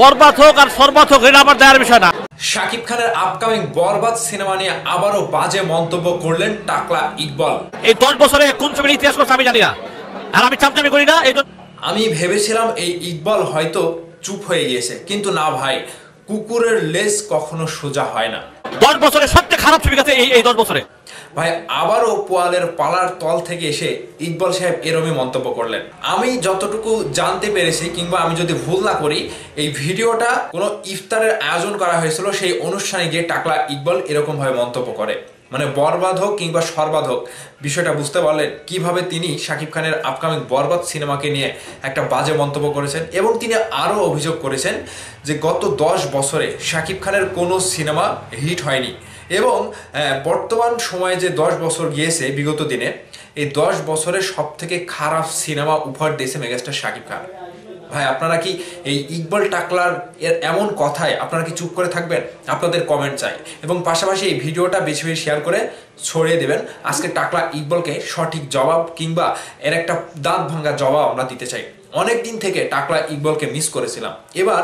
বরবাদ হোক আর সরবাদ হোক এটা আমার দেয়ার বিষয় না। শাকিব খানের আপকামিং বরবাদ সিনেমা নিয়ে আবারও বাজে মন্তব্য করলেন টাকলা ইকবাল। এই 10 বছরে কোন ছবির ইতিহাস করছে আমি জানি না, আর আমি চামচামি করি না। আমি ভেবেছিলাম এই ইকবাল হয়তো চুপ হয়ে গিয়েছে, কিন্তু না ভাই, কুকুরের লেজ কখনো সোজা হয় না। 10 বছরে সবচেয়ে খারাপ ছবি গেছে এই 10 বছরে। ভাই আবারও পোয়ালের পালার তল থেকে এসে ইকবাল সাহেব এরমই মন্তব্য করলেন। আমি যতটুকু জানতে পেরেছি, কিংবা আমি যদি ভুল না করি, এই ভিডিওটা কোনো ইফতারের আয়োজন করা হয়েছিল, সেই অনুষ্ঠানে গিয়ে টাকলা ইকবাল এরকম ভাবে মন্তব্য করে। মানে বরবাদ হোক কিংবা সরবাদ হোক, বিষয়টা বুঝতে পারলেন কিভাবে তিনি শাকিব খানের আপকামিং বরবাদ সিনেমাকে নিয়ে একটা বাজে মন্তব্য করেছেন। এবং তিনি আরও অভিযোগ করেছেন যে গত 10 বছরে শাকিব খানের কোনো সিনেমা হিট হয়নি, এবং বর্তমান সময়ে যে 10 বছর গিয়েছে বিগত দিনে, এই 10 বছরে সব থেকে খারাপ সিনেমা উপহার দিয়েছে মেগাস্টার শাকিব খান। ভাই আপনারা কি এই ইকবাল টাকলার এর এমন কথায় আপনারা কি চুপ করে থাকবেন? আপনাদের কমেন্ট চাই, এবং পাশাপাশি এই ভিডিওটা বেশি বেশি শেয়ার করে ছড়িয়ে দেবেন। আজকে টাকলা ইকবালকে সঠিক জবাব কিংবা এর একটা দাঁত ভাঙা জবাব আমরা দিতে চাই। অনেক দিন থেকে টাকলা ইকবালকে মিস করেছিলাম। এবার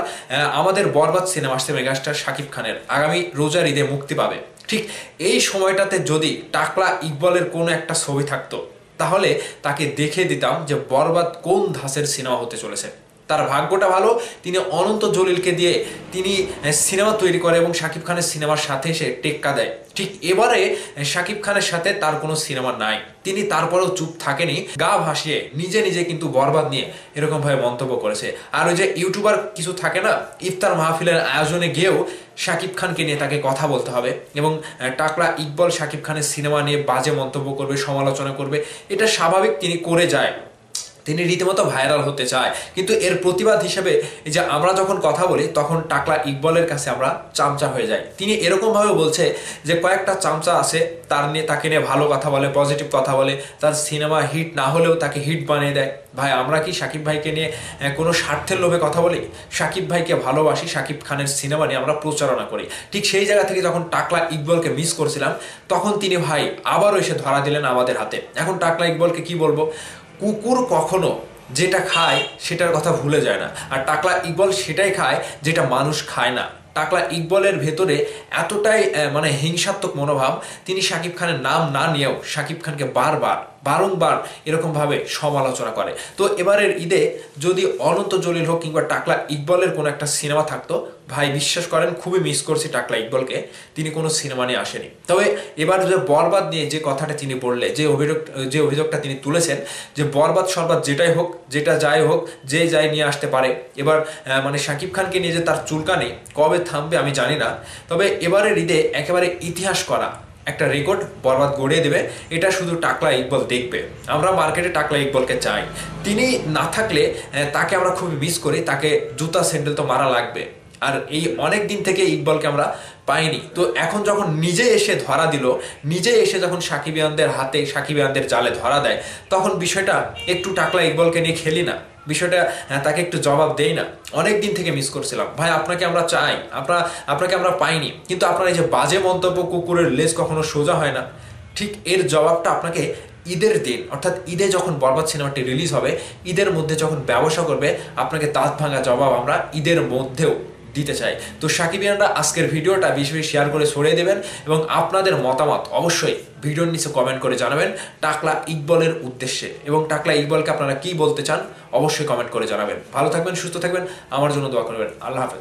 আমাদের বরবাদ সিনেমা আসছে মেগাস্টার শাকিব খানের, আগামী রোজার ঈদে মুক্তি পাবে। ঠিক এই সময়টাতে যদি টাকলা ইকবালের কোনো একটা ছবি থাকতো, তাহলে তাকে দেখে দিতাম যে বরবাদ কোন ধাঁচের সিনেমা হতে চলেছে। তার ভাগ্যটা ভালো, তিনি অনন্ত জলিলকে দিয়ে তিনি সিনেমা তৈরি করে এবং শাকিব খানের সিনেমার সাথে সে টেক্কা দেয়। ঠিক এবারে শাকিব খানের সাথে তার কোনো সিনেমা নাই, তিনি তারপরেও চুপ থাকেনি, গা ভাসিয়ে নিজে নিজে কিন্তু বরবাদ নিয়ে এরকম ভাবে মন্তব্য করেছে। আর ওই যে ইউটিউবার কিছু থাকে না, ইফতার মাহফিলের আয়োজনে গিয়েও শাকিব খানকে নিয়ে তাকে কথা বলতে হবে, এবং টাকলা ইকবাল শাকিব খানের সিনেমা নিয়ে বাজে মন্তব্য করবে, সমালোচনা করবে, এটা স্বাভাবিক, তিনি করে যায়, তিনি রীতিমতো ভাইরাল হতে চায়। কিন্তু এর প্রতিবাদ হিসেবে এই যে আমরা যখন কথা বলি, তখন টাকলা ইকবালের কাছে আমরা চামচা হয়ে যাই। তিনি এরকমভাবে বলছে যে কয়েকটা চামচা আছে, তাকে নিয়ে ভালো কথা বলে, পজিটিভ কথা বলে, তার সিনেমা হিট না হলেও তাকে হিট বানিয়ে দেয়। ভাই আমরা কি শাকিব ভাইকে নিয়ে কোনো স্বার্থের লোভে কথা বলি? শাকিব ভাইকে ভালোবাসি, শাকিব খানের সিনেমা নিয়ে আমরা প্রচারণা করি। ঠিক সেই জায়গা থেকে যখন টাকলা ইকবালকে মিস করছিলাম, তখন তিনি ভাই আবারও এসে ধরা দিলেন আমাদের হাতে। এখন টাকলা ইকবালকে কি বলবো? কুকুর কখনো যেটা খায় সেটার কথা ভুলে যায় না, আর টাকলা ইকবাল সেটাই খায় যেটা মানুষ খায় না। টাকলা ইকবালের ভেতরে এতটাই মানে হিংসাত্মক মনোভাব, তিনি শাকিব খানের নাম না নিয়েও শাকিব খানকে বারংবার এরকমভাবে সমালোচনা করে। তো এবারের ঈদে যদি অনন্ত জলিল হোক কিংবা টাকলা ইকবালের কোনো একটা সিনেমা থাকতো, ভাই বিশ্বাস করেন খুবই মিস করছি টাকলা ইকবালকে, তিনি কোনো সিনেমা নিয়ে আসেনি। তবে এবার যে বরবাদ নিয়ে যে কথাটা তিনি বললে, যে অভিযোগটা তিনি তুলেছেন, যে বরবাদ সরবাদ যেটাই হোক, যেটা যাই হোক, যে যাই নিয়ে আসতে পারে, এবার মানে শাকিব খানকে নিয়ে যে তার চুলকানি কবে থামবে আমি জানি না। তবে এবারের ঈদে একেবারে ইতিহাস করা একটা রেকর্ড বরবাদ গড়িয়ে দেবে, এটা শুধু টাকলা ইকবাল দেখবে। আমরা মার্কেটে টাকলা ইকবালকে চাই, তিনি না থাকলে তাকে আমরা খুবই মিস করি, তাকে জুতা স্যান্ডেল তো মারা লাগবে। আর এই অনেক দিন থেকে ইকবালকে আমরা পাইনি, তো এখন যখন নিজে এসে ধরা দিল, নিজে এসে যখন সাকিবিয়ানদের হাতে, সাকিবিয়ানদের জালে ধরা দেয়, তখন বিষয়টা একটু টাকলা ইকবালকে নিয়ে খেলি না, বিষয়টা তাকে একটু জবাব দেই না। অনেক দিন থেকে মিস করছিলাম ভাই, আপনাকে আমরা চাই, আপনাকে আমরা পাইনি, কিন্তু আপনার এই যে বাজে মন্তব্য, কুকুরের লেজ কখনো সোজা হয় না, ঠিক এর জবাবটা আপনাকে ঈদের দিন, অর্থাৎ ঈদে যখন বরবাদ সিনেমাটি রিলিজ হবে, ঈদের মধ্যে যখন ব্যবসা করবে, আপনাকে দাঁত ভাঙা জবাব আমরা ঈদের মধ্যেও দিতে চাই। তো সাকিবিয়ানরা আজকের ভিডিওটা বেশি বেশি শেয়ার করে ছড়িয়ে দেবেন, এবং আপনাদের মতামত অবশ্যই ভিডিওর নিচে কমেন্ট করে জানাবেন টাকলা ইকবালের উদ্দেশ্যে, এবং টাকলা ইকবালকে আপনারা কি বলতে চান অবশ্যই কমেন্ট করে জানাবেন। ভালো থাকবেন, সুস্থ থাকবেন, আমার জন্য দোয়া করবেন। আল্লাহ হাফেজ।